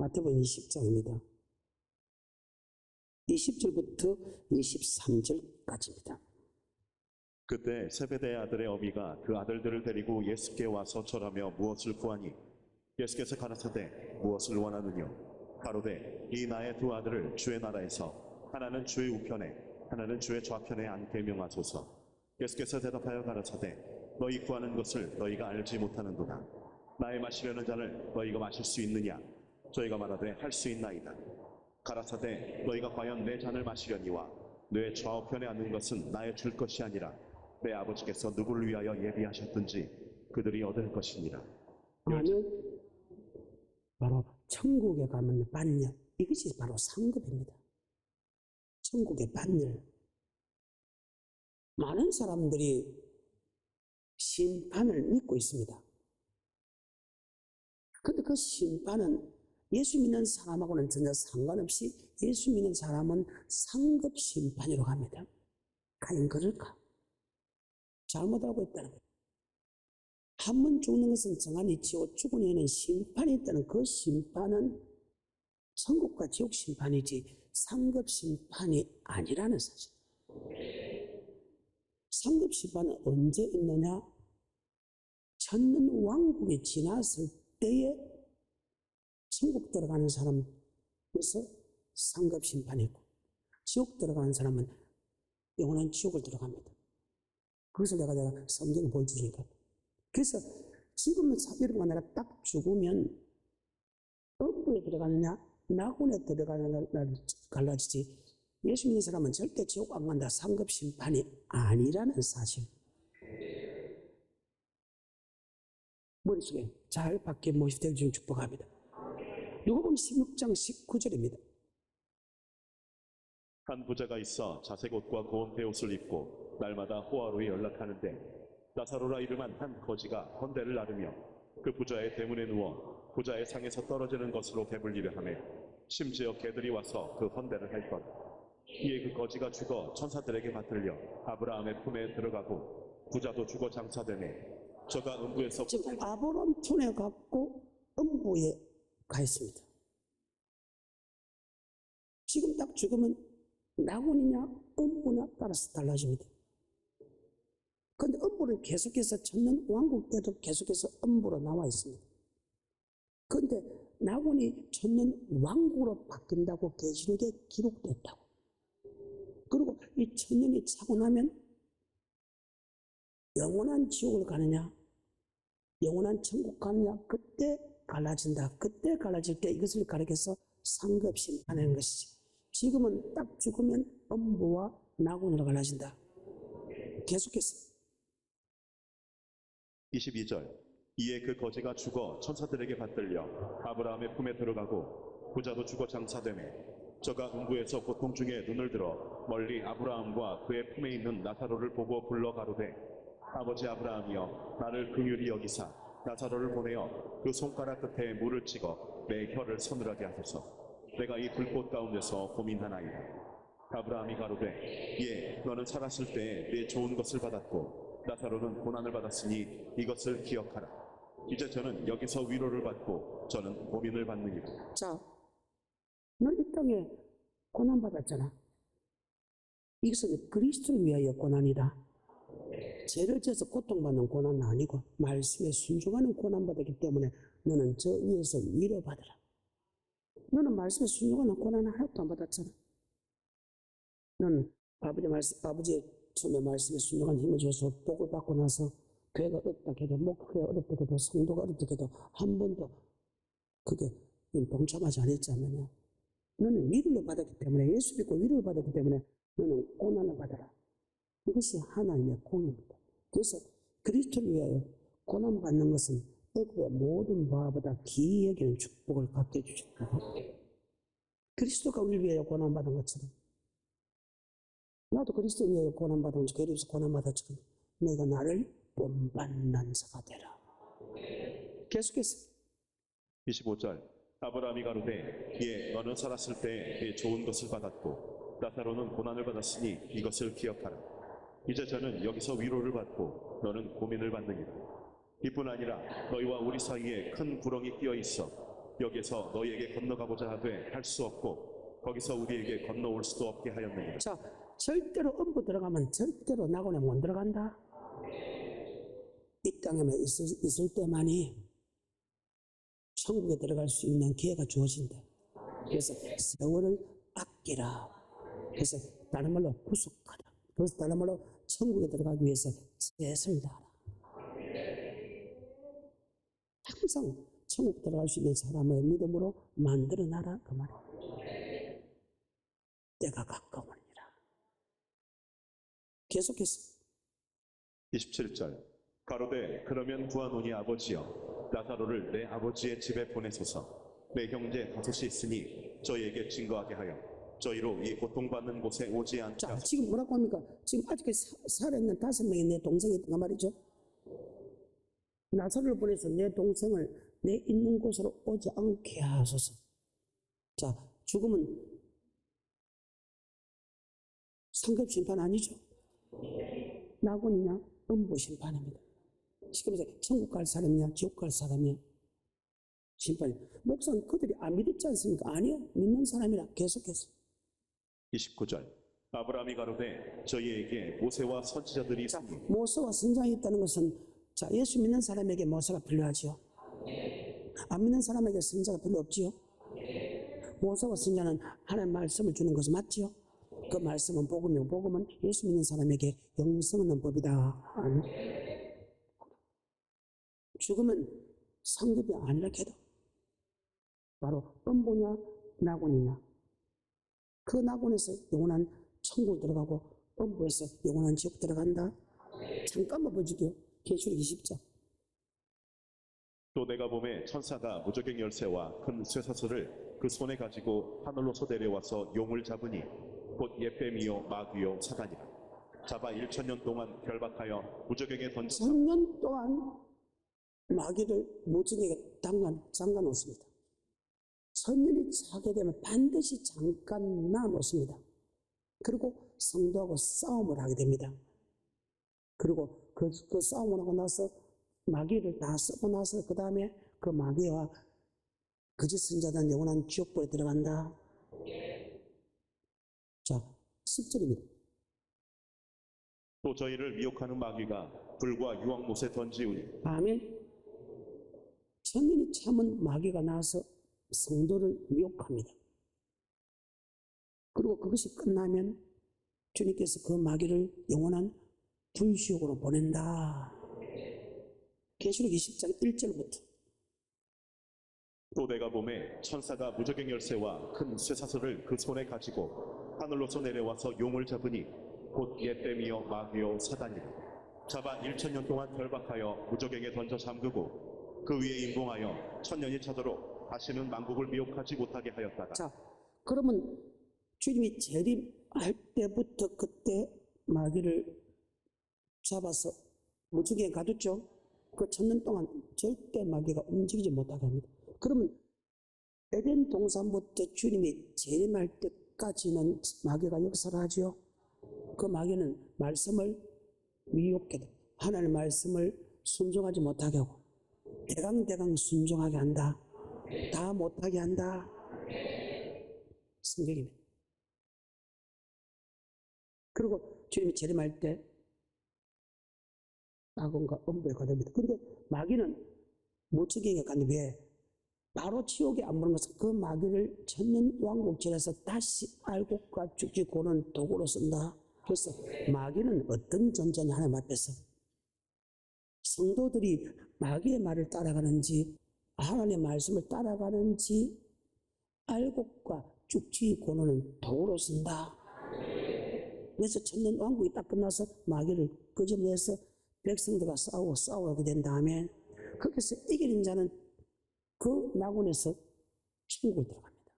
마태복음 20장입니다. 20절부터 23절까지입니다. 그때 세베대의 아들의 어미가 그 아들들을 데리고 예수께 와서 절하며 무엇을 구하니 예수께서 가라사대 무엇을 원하느냐 가로되 이 나의 두 아들을 주의 나라에서 하나는 주의 우편에 하나는 주의 좌편에 앉게 명하소서. 예수께서 대답하여 가라사대 너희 구하는 것을 너희가 알지 못하는도다. 나의 마시려는 잔을 너희가 마실 수 있느냐? 저희가 말하되 할 수 있나이다. 가라사대 너희가 과연 내 잔을 마시려니와 내 좌우편에 앉는 것은 나의 줄 것이 아니라 내 아버지께서 누구를 위하여 예비하셨든지 그들이 얻을 것이니라. 나는 바로 천국에 가면 반열, 이것이 바로 상급입니다. 천국의 반열. 많은 사람들이 심판을 믿고 있습니다. 그런데 그 심판은 예수 믿는 사람하고는 전혀 상관없이 예수 믿는 사람은 상급 심판으로 갑니다. 과연 그럴까? 잘못 알고 있다는 거예요. 한 번 죽는 것은 정한 이치요 죽은 후에는 심판이 있다는 그 심판은 천국과 지옥 심판이지 상급 심판이 아니라는 사실. 상급 심판은 언제 있느냐? 천년 왕국이 지났을 때에 천국 들어가는 사람에서 상급 심판이 있고 지옥 들어가는 사람은 영원한 지옥을 들어갑니다. 그것을 내가 성경에 보여주니까. 그래서 지금은 사비로가 내가 딱 죽으면 음부에 들어가느냐 낙원에 들어가느냐 갈라지지, 예수 믿는 사람은 절대 지옥 안 간다. 상급 심판이 아니라는 사실. 머릿속에 잘 박힌 모습 되기 중 축복합니다. 누가복음 16장 19절입니다. 한 부자가 있어 자색 옷과 고운 베옷을 입고 날마다 호화로이 연락하는데 나사로라 이름한 한 거지가 헌대를 나르며 그 부자의 대문에 누워 부자의 상에서 떨어지는 것으로 배불리려 하며 심지어 개들이 와서 그 헌대를 할 것. 이에 그 거지가 죽어 천사들에게 받들려 아브라함의 품에 들어가고 부자도 죽어 장사되매 저가 음부에서 지금 아브라함 품에 갖고 음부에 가 있습니다. 지금 딱 죽으면 낙원이냐 음부냐 따라서 달라집니다. 그런데 음부는 계속해서 천년 왕국 때도 계속해서 음부로 나와 있습니다. 그런데 낙원이 천년 왕국으로 바뀐다고 계시록에 기록됐다고. 그리고 이 천년이 차고 나면 영원한 지옥을 가느냐 영원한 천국 가느냐 그때 갈라진다. 그때 갈라질 때 이것을 가리켜서 상급 심판하는 것이지. 지금은 딱 죽으면 음부와 낙원으로 갈라진다. 계속해서 22절 이에 그 거지가 죽어 천사들에게 받들려 아브라함의 품에 들어가고 부자도 죽어 장사되매 저가 음부에서 고통 중에 눈을 들어 멀리 아브라함과 그의 품에 있는 나사로를 보고 불러 가로되 아버지 아브라함이여 나를 긍휼히 여기사 나사로를 보내어 그 손가락 끝에 물을 찍어 내 혀를 서늘하게 하소서. 내가 이 불꽃 가운데서 고민하나이다. 아브라함이 가로되 예 너는 살았을 때에 내 좋은 것을 받았고 나사로는 고난을 받았으니 이것을 기억하라. 이제 저는 여기서 위로를 받고 저는 고민을 받느니라. 자, 너 이 땅에 고난받았잖아. 이것은 그리스도를 위하여 고난이다. 죄를 지어서 고통받는 고난은 아니고 말씀에 순종하는 고난받았기 때문에 너는 저 위에서 위로받으라. 너는 말씀에 순종하는 고난은 하나도 안 받았잖아. 너는 아버지의 처음에 말씀에 순종하는 힘을 줘서 복을 받고 나서 교회가 어렵다 해도 목회가 어렵다 해도 성도가 어렵다 해도 한 번도 그게 동참하지 않았잖느냐. 너는 위로를 받았기 때문에 예수 믿고 위로를 받았기 때문에 너는 고난을 받아라. 이것이 하나님의 공입니다. 그래서 그리스도를 위하여 고난 받는 것은 어부의 모든 바보다 기이 여기는 축복을 갖게 해주셨다. 그리스도가 우리를 위하여 고난 받은 것처럼 나도 그리스도를 위하여 고난 받으면서 교회에서 고난 받았지만 내가 나를 본받는 자가 되라. 계속해서 25절 아브라함이 가로되 예 너는 살았을 때 내 좋은 것을 받았고 나사로는 고난을 받았으니 이것을 기억하라. 이제 저는 여기서 위로를 받고 너는 고민을 받느니라. 이뿐 아니라 너희와 우리 사이에 큰 구렁이 끼어 있어 여기서 너희에게 건너가고자 하되 할 수 없고 거기서 우리에게 건너올 수도 없게 하였느니라. 자, 절대로 음부 들어가면 절대로 낙원에 못 들어간다. 이 땅에만 있을 때만이 천국에 들어갈 수 있는 기회가 주어진다. 그래서 세월을 아끼라. 그래서 다른 말로 후속하라. 그래서 다른 말로 천국에 들어가기 위해서 최선을 다하라. 항상 천국 들어갈 수 있는 사람의 믿음으로 만들어놔라. 그 말이야. 때가 가까우니라. 계속해서 27절. 가로되 그러면 구하노니 아버지여 나사로를 내 아버지의 집에 보내소서. 내 형제 다섯이 있으니 저희에게 증거하게 하여 저희로 이 고통받는 곳에 오지 않게 자, 하소서. 지금 뭐라고 합니까? 지금 아직까지 살아있는 5명의 내 동생이 있단 말이죠. 나사로를 보내서 내 동생을 내 있는 곳으로 오지 않게 하소서. 자, 죽음은 상급 심판 아니죠. 낙원이냐 음부 심판입니다. 지금 천국 갈 사람이냐 지옥 갈 사람이냐 심판이. 목사는 그들이 안 믿었지 않습니까? 아니요, 믿는 사람이라. 계속해서 29절. 아브라함이 가로되 저희에게 모세와 선지자들이 자, 있으니 모세와 선지자가 있다는 것은 자, 예수 믿는 사람에게 모세가 필요하지요. 안 믿는 사람에게 선지자가 필요 없지요. 모세와 선지자는 하나님의 말씀을 주는 것은 맞지요. 그 말씀은 복음이고 복음은 예수 믿는 사람에게 영생 얻는 법이다. 죽음은 상급이 아니라 해도 바로 음부냐 낙원이냐, 그 낙원에서 영원한 천국을 들어가고 음부에서 영원한 지옥 들어간다. 잠깐만 보여줄게요. 계시록 20장. 또 내가 보매 천사가 무저갱 열쇠와 큰 쇠사슬을 그 손에 가지고 하늘로서 내려와서 용을 잡으니 곧 옛뱀이요 마귀요 사단이라. 잡아 1000년 동안 결박하여 무저갱에 던져 1000년 동안 마귀를 무지개에 잠가 놓습니다. 1000년이 차게 되면 반드시 잠깐 놔놓습니다. 그리고 성도하고 싸움을 하게 됩니다. 그리고 그 싸움을 하고 나서 마귀를 다 쓰고 나서 그 다음에 그 마귀와 거짓 선자단 영원한 지옥불에 들어간다. 자, 10절입니다. 또 저희를 미혹하는 마귀가 불과 유황못에 던지우니. 아멘. 1000년이 참은 마귀가 나와서 성도를 미혹합니다. 그리고 그것이 끝나면 주님께서 그 마귀를 영원한 불지옥으로 보낸다. 계시록 20장 1절부터. 또 내가 보매 천사가 무저갱 열쇠와 큰 쇠사슬을 그 손에 가지고 하늘로서 내려와서 용을 잡으니 곧 옛뱀이요 마귀요 사단이라. 잡아 1000년 동안 결박하여 무저갱에 던져 잠그고 그 위에 임봉하여 1000년이 차도록 다시는 만국을 미혹하지 못하게 하였다가. 자, 그러면 주님이 재림할 때부터 그때 마귀를 잡아서 무지개에 가뒀죠. 그 1000년 동안 절대 마귀가 움직이지 못하게 합니다. 그러면 에덴 동산부터 주님이 재림할 때까지는 마귀가 역사를 하죠. 그 마귀는 말씀을 미혹해 하나님의 말씀을 순종하지 못하게 하고 대강대강 순종하게 한다. 다 못하게 한다. 성경입니다. 그리고 주님이 재림할 때 낙원과 음부에 가됩니다. 그런데 마귀는 무지개에 갔는데 왜? 바로 지옥에 안 보는 것은 그 마귀를 천년왕국질에서 다시 알곡과 죽지 고는 도구로 쓴다. 그래서 마귀는 어떤 존재냐 하나님 앞에서 성도들이 마귀의 말을 따라가는지 하나님의 말씀을 따라가는지 알곡과 죽지 고는 도구로 쓴다. 그래서 천년왕국이 딱 끝나서 마귀를 끄집어내서 백성들과 싸우게 된 다음에 거기서 이기는 자는 그 낙원에서 천국을 들어갑니다.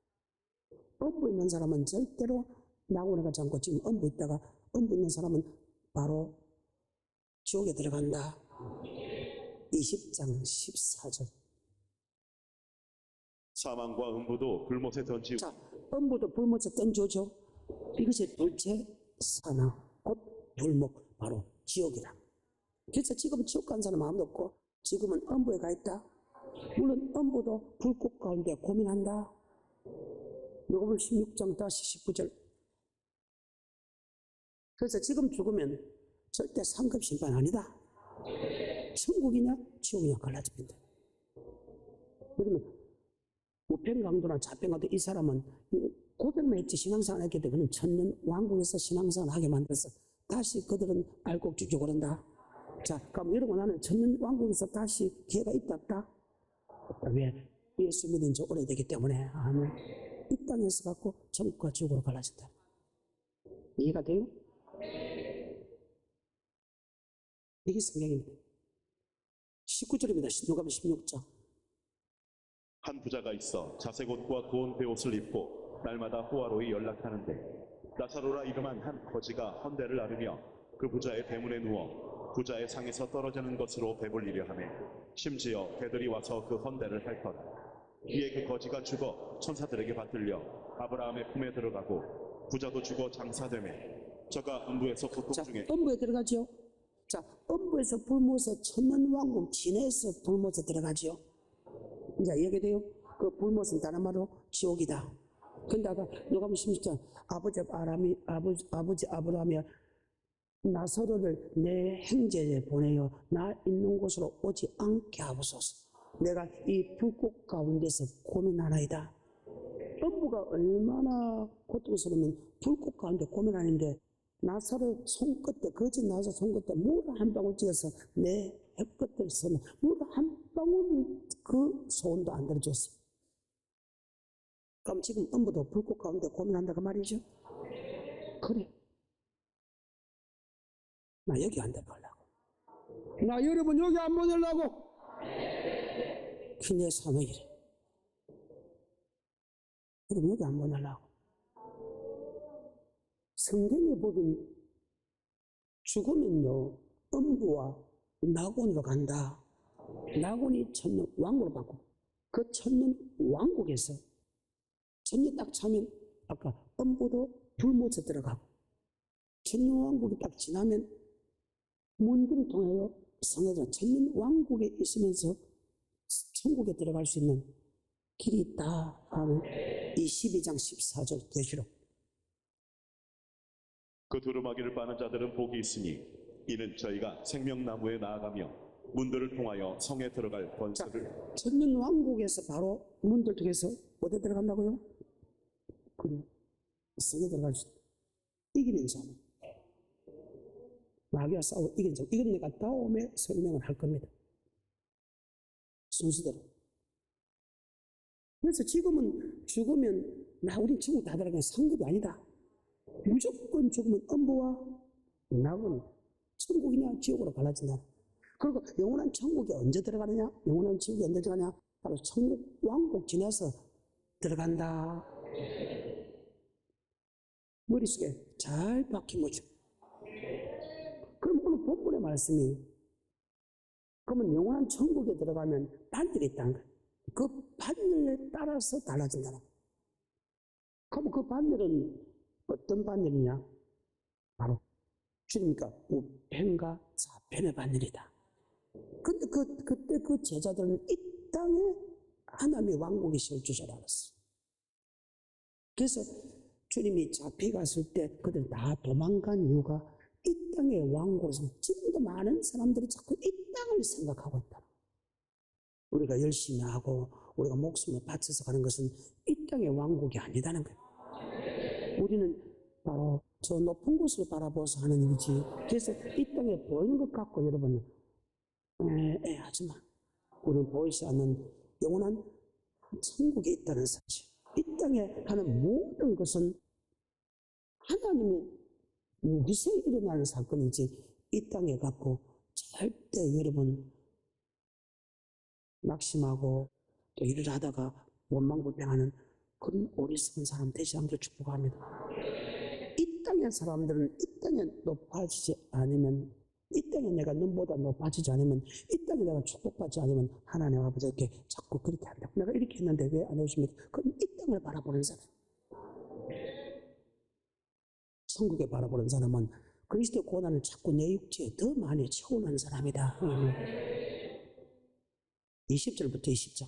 음부 있는 사람은 절대로 낙원에 가지 않고 지금 음부 있다가 음부 있는 사람은 바로 지옥에 들어간다. 20장 14절. 사망과 음부도 불못에 던지우니. 자, 음부도 불못에 던져죠. 이것이 둘째 사망, 곧 불목, 바로 지옥이다. 그래서 지금 지옥 간 사람 아무도 없고 지금은 음부에 가 있다. 물론 음부도 불꽃 가운데 고민한다. 요거는 16장 다시 19절. 그래서 지금 죽으면 절대 상급 심판 아니다. 천국이냐 지옥이냐 갈라집니다. 그러면 우편강도나 자편강도 이 사람은 고백만 했지 신앙생활 했기 때문에 그는 천년 왕국에서 신앙생활 하게 만들어서 다시 그들은 알곡 죽이고 그런다. 자, 그럼 이러고 나는 천년 왕국에서 다시 기회가 있다 없다? 없다. 왜? 예수 믿은 지 오래되기 때문에. 아멘. 이 땅에서 갖고 천국과 지옥으로 갈라진다. 이해가 돼요? 이게 성경입니다. 19절입니다. 신명기 16장. 한 부자가 있어 자색 옷과 고운 베옷을 입고 날마다 호화로이 연락하는데 나사로라 이름한 한 거지가 헌대를 앓으며 그 부자의 대문에 누워 부자의 상에서 떨어지는 것으로 배불리려 하매 심지어 개들이 와서 그 헌대를 핥더라. 이에 그 거지가 죽어 천사들에게 받들려 아브라함의 품에 들어가고 부자도 죽어 장사되매 저가 음부에서 고통 자, 중에 음부에 들어가지요. 자, 음부에서 불못에 천년 왕국 진해에서 불못에 들어가지요. 이제 이해돼요? 그 불못은 다른 말로 지옥이다. 근데 아까 누가 보면 16장 아버지 아브라함이 나사로를 내 행제에 보내어 나 있는 곳으로 오지 않게 하옵소서. 내가 이 불꽃 가운데서 고민하나이다. 음부가 얼마나 고통스러우면 불꽃 가운데 고민하는데 나사로 손끝에 거짓 나사로 손끝에 물 한 방울 찍어서 내 햇끝을 서면 물 한 방울 그 소원도 안 들어줬어. 그럼 지금 음부도 불꽃 가운데 고민한다 그 말이죠? 그래. 나 여기 안 들어가려고. 나 여러분 여기 안 보내려고. 그내 사명이래. 여러분 여기 안 보내려고. 성경에 보면 죽으면요 음부와 낙원으로 간다. 낙원이 천년 왕국으로 바꾸고 그 천년 왕국에서 천년 딱 차면 아까 음부도 불못에 들어가고 천년 왕국이 딱 지나면 문들을 통하여 성에서 천년 왕국에 있으면서 천국에 들어갈 수 있는 길이 있다 하는 이 12장 14절 계시록. 그 두루마기를 빠는 자들은 복이 있으니 이는 저희가 생명나무에 나아가며 문들을 통하여 성에 들어갈 권세를. 천년 왕국에서 바로 문들 통해서 어디 들어간다고요? 그래, 성에 들어갈 수 있다. 이기는 자는 마귀와 싸워 이기는 자. 이건 내가 다음에 설명을 할 겁니다. 순서대로. 그래서 지금은 죽으면 우린 천국 다 들어가는 상급이 아니다. 무조건 죽으면 음부와 낙원, 천국이냐 지옥으로 갈라진다. 그리고 영원한 천국에 언제 들어가느냐? 영원한 지옥에 언제 들어가냐? 바로 천국 왕국 지나서 들어간다. 머릿속에 잘 박히모죠. 그럼 오늘 본문의 말씀이 그러면 영원한 천국에 들어가면 반열이 있다는 거예요. 그 반열에 따라서 달라진다는 거예요. 그럼 그 반열은 어떤 반열이냐? 바로 주님과 우편과 좌편의 반열이다. 근데 그때 그 제자들은 이 땅에 하나님의 왕국이 세울 줄 알았어. 그래서 주님이 잡혀 갔을 때 그들 다 도망간 이유가 이 땅의 왕국에서 지금도 많은 사람들이 자꾸 이 땅을 생각하고 있다. 우리가 열심히 하고 우리가 목숨을 바쳐서 가는 것은 이 땅의 왕국이 아니다는 거예요. 우리는 바로 저 높은 곳을 바라보아서 하는 일이지. 그래서 이 땅에 보이는 것 갖고 여러분 하지 마. 우리는 보이지 않는 영원한 천국에 있다는 사실. 이 땅에 하는 모든 것은 하나님의 무기세 일어나는 사건이지 이 땅에 갖고 절대 여러분 낙심하고 또 일을 하다가 원망불평하는 그런 어리석은 사람 되지 않기를 축복합니다. 이 땅의 사람들은 이 땅에 높아지지 않으면 이 땅에 내가 눈보다 높아지지 않으면 이 땅에 내가 축복받지 않으면 하나님 아버지께 자꾸 그렇게 한다고. 내가 이렇게 했는데 왜 안 해주십니까? 그럼 이 땅을 바라보는 사람. 천국에 바라보는 사람은 그리스도의 고난을 자꾸 내 육체에 더 많이 채우는 사람이다. 20절부터 20절.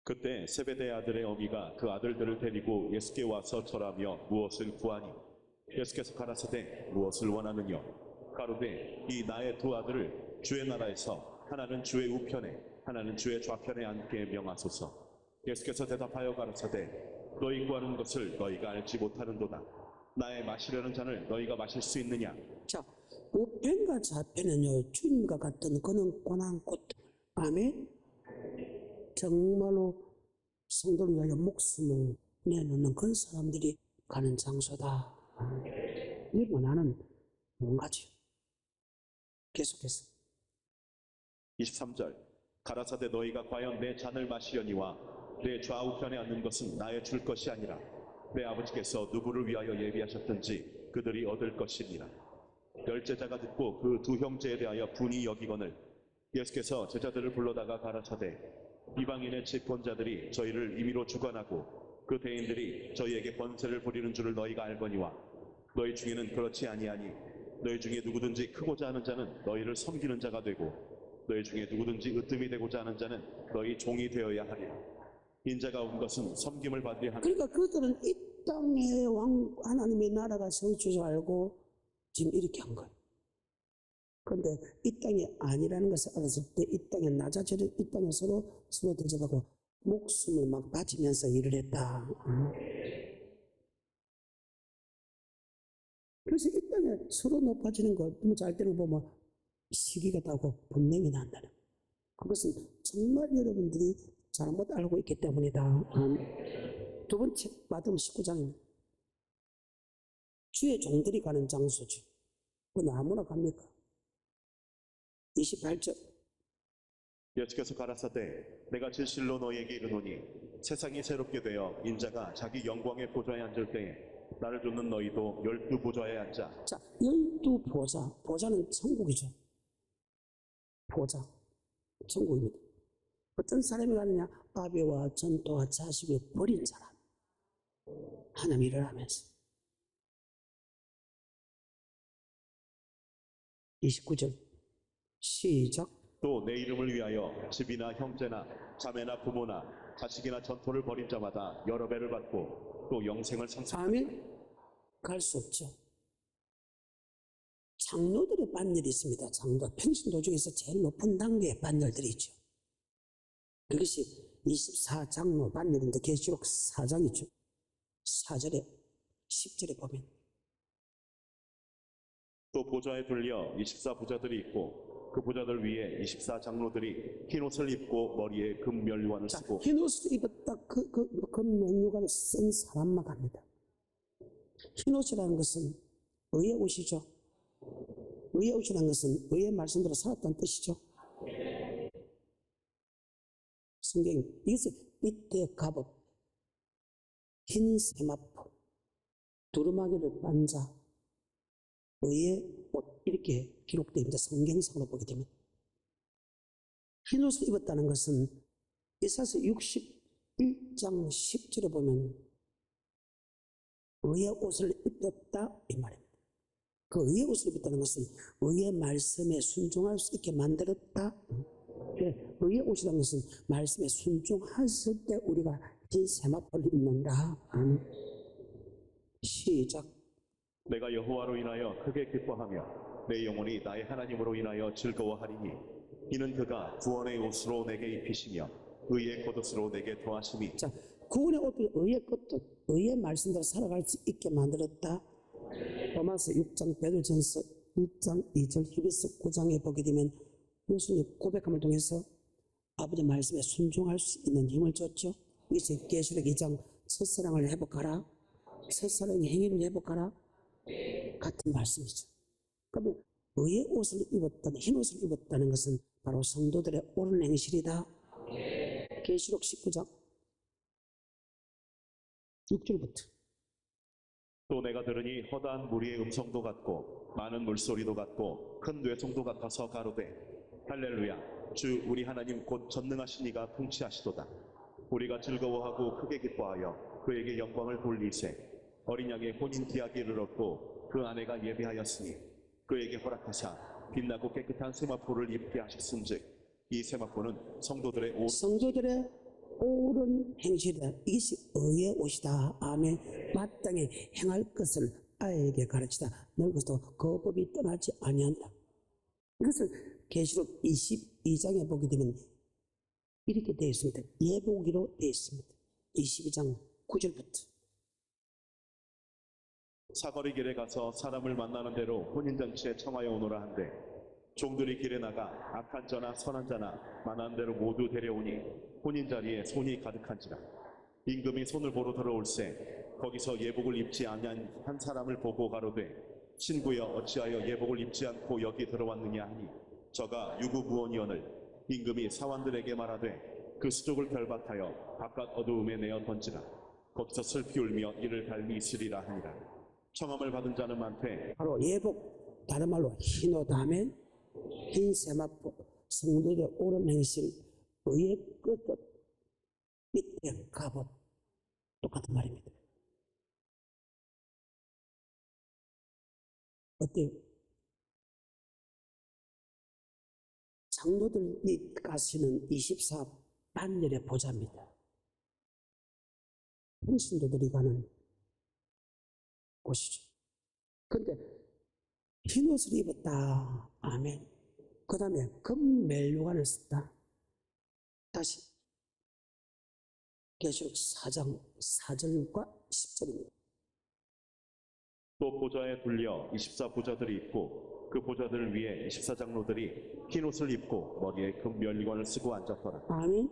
그때 세베대 아들의 어미가 그 아들들을 데리고 예수께 와서 절하며 무엇을 구하니 예수께서 가라사대 무엇을 원하느냐 가로되 이 나의 두 아들을 주의 나라에서 하나는 주의 우편에 하나는 주의 좌편에 앉게 명하소서. 예수께서 대답하여 가라사대 너희 구하는 것을 너희가 알지 못하는도다. 나의 마시려는 잔을 너희가 마실 수 있느냐. 자, 우편과 좌편은요, 주님과 같은 그는 고난 고통. 아멘. 정말로 성도를 위하여 목숨을 내놓는 그런 사람들이 가는 장소다. 이거 나는 뭔가지. 계속해서. 23절 가라사대 너희가 과연 내 잔을 마시려니와 내 좌우편에 앉는 것은 나의 줄 것이 아니라 내 아버지께서 누구를 위하여 예비하셨든지 그들이 얻을 것이니라. 열 제자가 듣고 그 두 형제에 대하여 분이 여기거늘 예수께서 제자들을 불러다가 가라사대 이방인의 집권자들이 저희를 임의로 주관하고 그 대인들이 저희에게 권세를 부리는 줄을 너희가 알거니와 너희 중에는 그렇지 아니하니 너희 중에 누구든지 크고자 하는 자는 너희를 섬기는 자가 되고 너희 중에 누구든지 으뜸이 되고자 하는 자는 너희 종이 되어야 하리라. 인자가 온 것은 섬김을 받으려 하는 그러니까 그들은 이 땅에 하나님의 나라가 세울 줄 알고 지금 이렇게 한 거예요. 그런데 이 땅이 아니라는 것을 알았을 때 이 땅에 나 자체를 이 땅에 서로 대접하고 목숨을 막 바치면서 일을 했다. 그래서 이 땅에 서로 높아지는 거 너무 잘 되는 거 보면 시기가 나고 분명히 난다는 거예요. 그것은 정말 여러분들이 잘못 알고 있기 때문이다. 두 번째 마태복음 19장입니다. 주의 종들이 가는 장소죠. 그건 아무나 갑니까? 28절. 예수께서 가라사대 내가 진실로 너희에게 이르노니 세상이 새롭게 되어 인자가 자기 영광의 보좌에 앉을 때에 나를 쫓는 너희도 12보좌에 앉아. 자, 12보좌. 보좌는 천국이죠. 보좌. 천국입니다. 어떤 사람이 가느냐? 아비와 전토와 자식을 버린 사람. 하나님 일을 하면서. 29절. 시작. 또 내 이름을 위하여 집이나 형제나 자매나 부모나 자식이나 전토를 벌인 자마다 여러 배를 받고 또 영생을 상속하리라. 아멘. 갈 수 없죠. 장로들의 반열이 있습니다. 장로. 평신도 중에서 제일 높은 단계의 반열들이 있죠. 그것이 24장로 반열인데 계시록 4장이죠. 4절에 10절에 보면 또 보좌에 둘려 24부자들이 있고 그 부자들 위에 24장로들이 흰 옷을 입고 머리에 금면류관을 자, 쓰고. 흰 옷을 입었다 그 면류관을 쓴 사람만 갑니다. 흰 옷이라는 것은 의의 옷이죠. 의의 옷이라는 것은 의의 말씀대로 살았다는 뜻이죠. 성경 이것이 삐때 갑옷, 흰 세마포, 두루마기를 빤 자, 의의 옷 이렇게 기록되어 있는데 성경상으로 보게 되면 흰 옷을 입었다는 것은 이사야서 61장 10절에 보면 의의 옷을 입었다 이 말입니다. 그 의의 옷을 입었다는 것은 의의 말씀에 순종할 수 있게 만들었다. 의의 옷이라는 것은 말씀에 순종했을 때 우리가 흰 세마포를 입는다. 시작. 내가 여호와로 인하여 크게 기뻐하며 내 영혼이 나의 하나님으로 인하여 즐거워하리니 이는 그가 구원의 옷으로 내게 입히시며 의의 겉옷으로 내게 더하시니. 자, 구원의 옷을 의의 겉옷, 의의 말씀대로 살아갈 수 있게 만들었다. 로마서 6장, 베드로전서 1장 2절, 히브리서 9장에 보게 되면 예수님 고백함을 통해서 아버지 말씀에 순종할 수 있는 힘을 줬죠. 이제 계시록 2장 첫사랑을 회복하라, 첫사랑의 행위를 회복하라 같은 말씀이죠. 그러면 의의 옷을 입었다는, 흰 옷을 입었다는 것은 바로 성도들의 옳은 행실이다. 계시록 19장 6절부터. 또 내가 들으니 허다한 무리의 음성도 같고 많은 물소리도 같고 큰 뇌성도 같아서 가로되 할렐루야 주 우리 하나님 곧 전능하신 이가 통치하시도다. 우리가 즐거워하고 크게 기뻐하여 그에게 영광을 돌리세. 어린 양의 혼인 기약기를 얻고 그 아내가 예비하였으니 그에게 허락하사 빛나고 깨끗한 세마포를 입게 하셨은즉 이 세마포는 성도들의 성도들의 옳은 행실이다. 이것이 의의 옷이다. 아멘. 마땅히 행할 것을 아이에게 가르치다. 늙어도 그 법이 떠나지 아니한다. 이것을 계시록 22장에 보게 되면 이렇게 되어 있습니다. 예보기로 되어 있습니다. 22장 9절부터. 사거리 길에 가서 사람을 만나는 대로 혼인잔치에 청하여 오노라 한데 종들이 길에 나가 악한 자나 선한 자나 만난 대로 모두 데려오니 혼인자리에 손이 가득한지라. 임금이 손을 보러 들어올세 거기서 예복을 입지 아니한 한 사람을 보고 가로되 신부여 어찌하여 예복을 입지 않고 여기 들어왔느냐 하니 저가 유구무원이언을 임금이 사환들에게 말하되 그 수족을 결박하여 바깥 어두움에 내어 던지라. 거기서 슬피 울며 이를 달리 있으리라 하니라. 청함을 받은 자는 많되 바로 예복, 다른 말로 흰옷 하면 흰 세마포, 성도의 옳은 행실, 의의 끝, 밑에 갑옷, 똑같은 말입니다. 어때요? 장로들이 가시는 24 반열의 보좌입니다. 평신도들이 가는 곳이죠. 그런데 흰옷을 입었다. 아멘. 그 다음에 금멜류관을 썼다. 다시 계시록 4장 4절과 10절입니다. 또 보좌에 둘려 24 보좌들이 있고 그 보좌들 위에 24 장로들이 흰 옷을 입고 머리에 금 면류관을 쓰고 앉았더라. 아멘.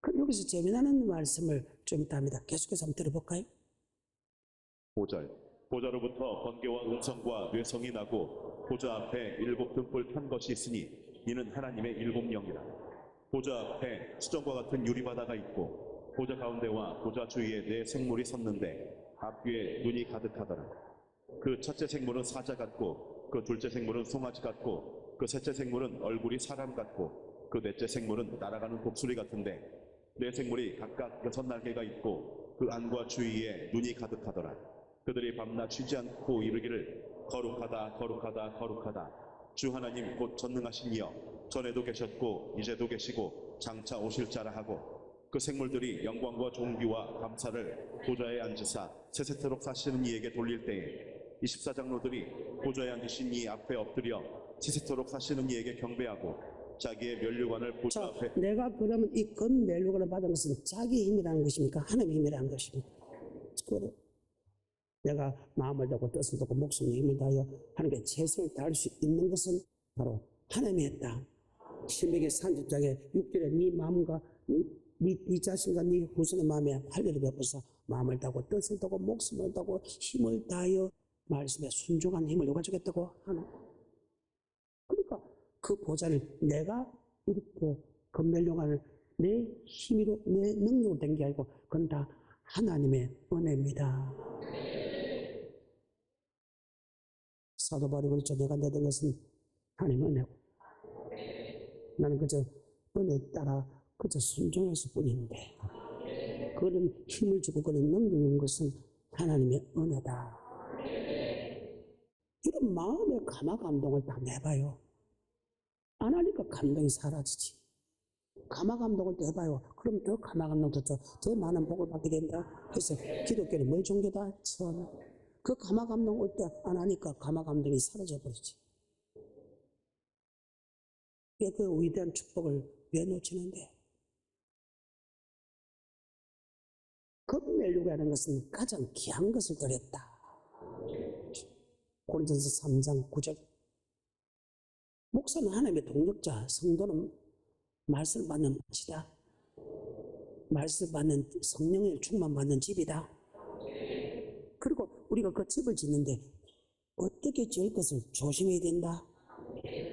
그럼 여기서 재미나는 말씀을 좀 이따 합니다. 계속해서 한번 들어볼까요? 5절 보좌로부터 번개와 음성과 뇌성이 나고 보좌 앞에 7 등불 켠 것이 있으니 이는 하나님의 7 영이라. 보좌 앞에 수정과 같은 유리바다가 있고 보좌 가운데와 보좌 주위에 4 생물이 섰는데 앞뒤에 눈이 가득하더라. 그 첫째 생물은 사자 같고 그 둘째 생물은 송아지 같고 그 셋째 생물은 얼굴이 사람 같고 그 넷째 생물은 날아가는 독수리 같은데 4 생물이 각각 6 날개가 있고 그 안과 주위에 눈이 가득하더라. 그들이 밤낮 쉬지 않고 이르기를 거룩하다 거룩하다 거룩하다 주 하나님 곧 전능하신 이여 전에도 계셨고 이제도 계시고 장차 오실 자라 하고 그 생물들이 영광과 존귀와 감사를 보좌에 앉으사 세세토록 사시는 이에게 돌릴 때에 24 장로들이 보좌에 앉으신 이 앞에 엎드려 세세토록 사시는 이에게 경배하고 자기의 면류관을 보좌 자, 앞에 내가 그러면 이 금멜류관을 받은 것은 자기 힘이라는 것입니까? 하나님의 힘이라는 것입니까? 그래. 내가 마음을 다하고 뜻을 다하고 목숨을 힘을 다하여 하나님께 최선을 다할 수 있는 것은 바로 하나님이 했다. 신명기 30장에 6절에 네 마음과 네 자신과 네 후손의 마음에 할례를 베푸사 마음을 다하고 뜻을 다하고 목숨을 다하고 힘을 다하여 말씀에 순종한 힘을 누가 주겠다고 하나. 그러니까 그 보좌를 내가 이렇게 금멜룡안을 내 힘으로 내 능력으로 된 게 아니고 그건 다 하나님의 은혜입니다. 사도 바울이 그랬죠. 내가 내던 것은 하나님의 은혜고 나는 그저 은혜에 따라 그저 순종했을 뿐인데 그런 힘을 주고 그런 능력을 준 것은 하나님의 은혜다. 이런 마음의 감화 감동을 다 내봐요. 안 하니까 감동이 사라지지. 감화 감동을 내봐요. 그럼 더 감화 감동도 더 많은 복을 받게 된다. 그래서 기독교는 뭘 종교다? 천. 그 감화 감동 올 때 안 하니까 감화 감동이 사라져 버리지. 왜 그 위대한 축복을 왜 놓치는데? 금멜류가 하는 것은 가장 귀한 것을 드렸다. 고린도전서 3장 9절. 목사는 하나님의 동력자, 성도는 말씀을 받는 집이다. 말씀을 받는 성령의 충만 받는 집이다. 그리고 우리가 그 집을 짓는데 어떻게 지을 것을 조심해야 된다.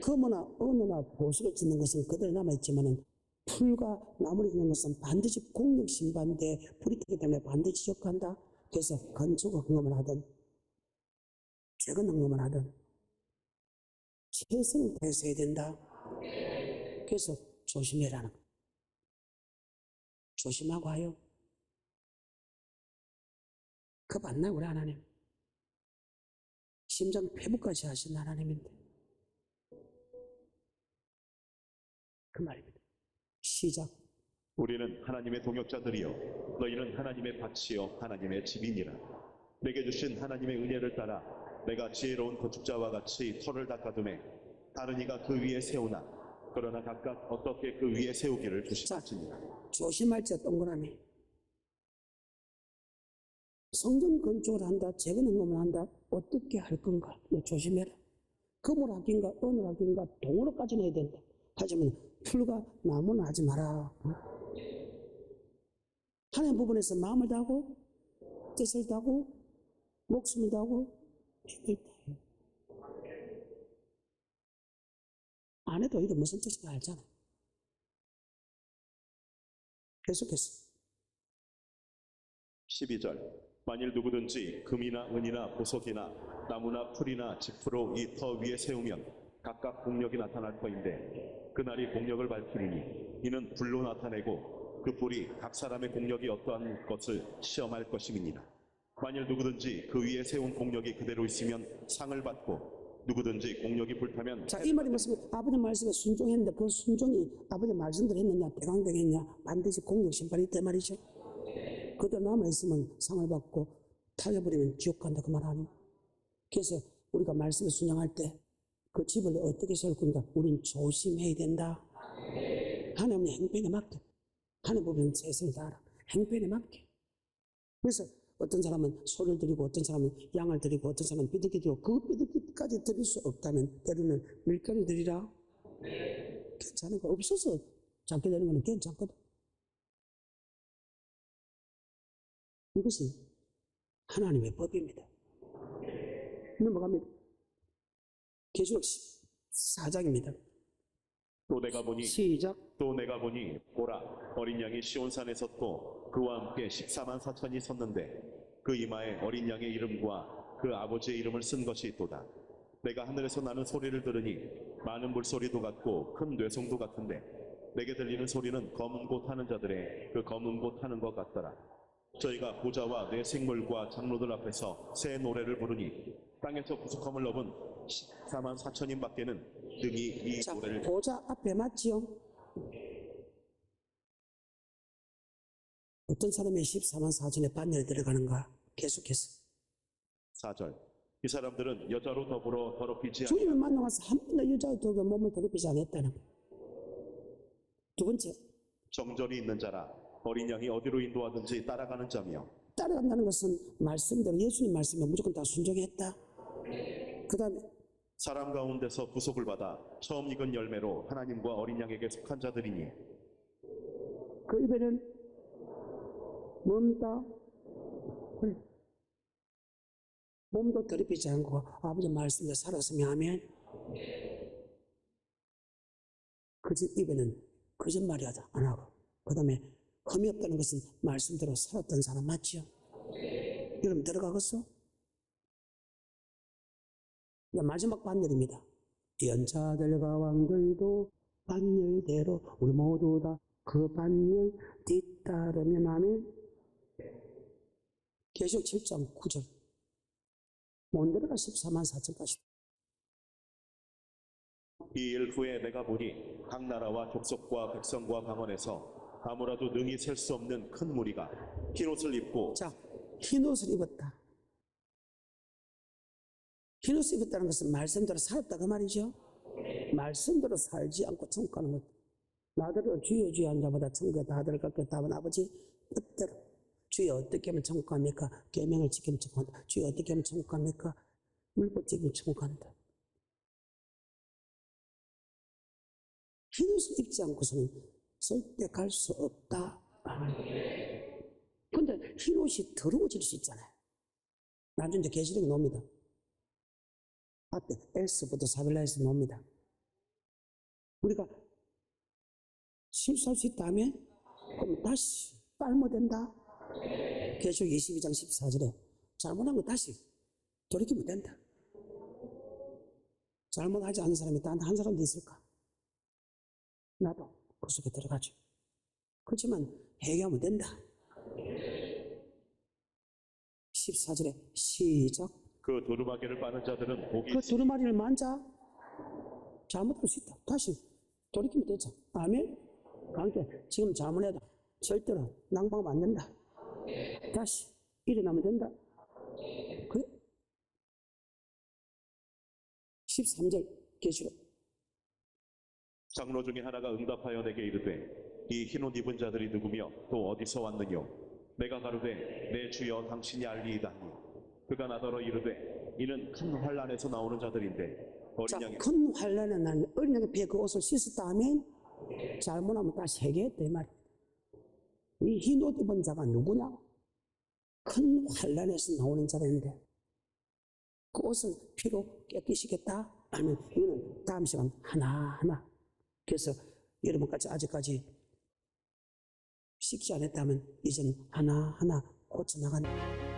금이나 은이나 보석을 짓는 것은 그대로 남아있지만은 풀과 나무를 짓는 것은 반드시 공력 심판대 불이 뜨기 때문에 반드시 지적한다. 그래서 건축 헌금을 하든 최근 헌금을 하든 최선을 다해서 해야 된다. 그래서 조심해라는 거. 조심하고 하여. 그 맞나 우리 하나님? 심장 폐부까지 하신 하나님인데 그 말입니다. 시작. 우리는 하나님의 동역자들이요 너희는 하나님의 밭이요 하나님의 집이니라. 내게 주신 하나님의 은혜를 따라 내가 지혜로운 건축자와 같이 터를 닦아두매 다른 이가 그 위에 세우나 그러나 각각 어떻게 그 위에 세우기를 주시니라. 조심할 자 동그라미. 성전 건축을 한다, 재건헌금을 한다, 어떻게 할 건가? 너 조심해라. 금으로 하긴가, 은으로 하긴가, 동으로까지는 해야 된다. 하지만 풀과 나무는 하지 마라. 하나님 부분에서 마음을 다하고, 뜻을 다하고, 목숨을 다하고, 힘을 다해. 안 해도 이런 무슨 뜻인가 알잖아. 계속해서. 12절 만일 누구든지 금이나 은이나 보석이나 나무나 풀이나 지프로 이 터 위에 세우면 각각 공력이 나타날 터인데 그날이 공력을 밝히리니 이는 불로 나타내고 그 불이 각 사람의 공력이 어떠한 것을 시험할 것임이니라. 만일 누구든지 그 위에 세운 공력이 그대로 있으면 상을 받고 누구든지 공력이 불타면 자, 이 말이 무슨 아버지 말씀에 순종했는데 그 순종이 아버지 말씀대로 했느냐, 대강대했냐, 반드시 공력 심판이 있단 말이죠. 그대로 남아있으면 상을 받고 타져버리면 지옥 간다 그 말 아니에요. 그래서 우리가 말씀에 순종할 때 그 집을 어떻게 세울 건가 우린 조심해야 된다. 하나님의 행편에 맞게. 하나님 보면 세상을 다 알아. 행편에 맞게. 그래서 어떤 사람은 소를 드리고 어떤 사람은 양을 드리고 어떤 사람은 비둘기 드리고 그 비둘기까지 드릴 수 없다면 때로는 밀가루 드리라. 괜찮은 거 없어서 작게 되는 거는 괜찮거든. 이것이 하나님의 법입니다. 넘어갑니다. 계시록 14장입니다. 또 내가 보니 시작. 보라 어린 양이 시온산에 섰고 그와 함께 14만 4천이 섰는데 그 이마에 어린 양의 이름과 그 아버지의 이름을 쓴 것이 있도다. 내가 하늘에서 나는 소리를 들으니 많은 물소리도 같고 큰 뇌성도 같은데 내게 들리는 소리는 검은 고 타는 자들의 그 검은 고 타는 것 같더라. 저희가 보좌와 내 생물과 장로들 앞에서 새 노래를 부르니 땅에서 구속함을 얻은 14만 4천인 밖에는 능히 이 자, 노래를 보좌 앞에 맞지요? 어떤 사람이 14만 4천의 반열에 들어가는가? 계속해서. 4절 이 사람들은 여자로 더불어 더럽히지 주님을 만나서 한 번도 여자와 더 몸을 더럽히지 않았다는 거예요. 두 번째, 정절이 있는 자라 어린 양이 어디로 인도하든지 따라가는 자며 따라간다는 것은 말씀대로 예수님 말씀에 무조건 다 순종했다. 그 다음에 사람 가운데서 구속을 받아 처음 익은 열매로 하나님과 어린 양에게 속한 자들이니 그 입에는 뭡니다? 그래. 몸도 더럽히지 않고 아버지 말씀대로 살았으면 하면 그 집 입에는 거짓말이 하자 안 하고 그 다음에 흠이 없다는 것은 말씀대로 살았던 사람 맞지요? 여러분 들어가겠어? 마지막 반열입니다. 연자들과 왕들도 반열대로 우리 모두 다 그 반열 뒤따르면 하면 계시록 7장 9절 못 내려가 14만 4천까지. 이 일 후에 내가 보니 각 나라와 족속과 백성과 방언에서 아무라도 능히 셀 수 없는 큰 무리가 흰옷을 입고 자, 흰옷을 입었다. 흰옷을 입었다는 것은 말씀대로 살았다 그 말이죠. 말씀대로 살지 않고 천국 가는 것. 나더러 주여 주여 한 자보다 천국에 다 들어갔겠다 하면 아버지 뜻대로 주여 어떻게 하면 천국 갑니까? 계명을 지키면 천국 간다. 주여 어떻게 하면 천국 갑니까? 율법 지키면 천국 간다. 흰옷을 입지 않고서는 절대 갈 수 없다. 근데 흰옷이 더러워질 수 있잖아요. 나중에 이제 계시록에 나옵니다. 앞에 S부터 사벨라에서 나옵니다. 우리가 실수할 수 있다면 그럼 다시 빨모된다. 계시록 22장 14절에 잘못한 거 다시 돌이키면 된다. 잘못하지 않은 사람이 단 한 사람도 있을까? 나도 그 속에 들어가죠. 그렇지만 회개하면 된다. 14절에 시작. 그 두루마기를 빠는 자들은 복이 그 두루마리를 만져 잘못할 수 있다. 다시 돌이키면 되죠. 아멘. 그러니까 지금 자문해도 절대로 낭방하면 안 된다. 다시 일어나면 된다. 그래? 13절 계시록. 장로 중에 하나가 응답하여 내게 이르되 이 흰옷 입은 자들이 누구며 또 어디서 왔느뇨? 내가 가로되 내 주여 당신이 알리이다 하니 그가 나더러 이르되 이는 큰 환란에서 나오는 자들인데 어린 자, 양의 큰 환란에 난 어린 양의 피에 그 옷을 씻었다 하면 잘못하면 다시 회개했다 이 말이야. 이 흰옷 입은 자가 누구냐? 큰 환란에서 나오는 자들인데 그 옷을 피로 깨끗이겠다 하면 이거는 다음 시간 하나하나. 그래서 여러분까지 아직까지 씻지 않았다면 이제는 하나하나 고쳐나가는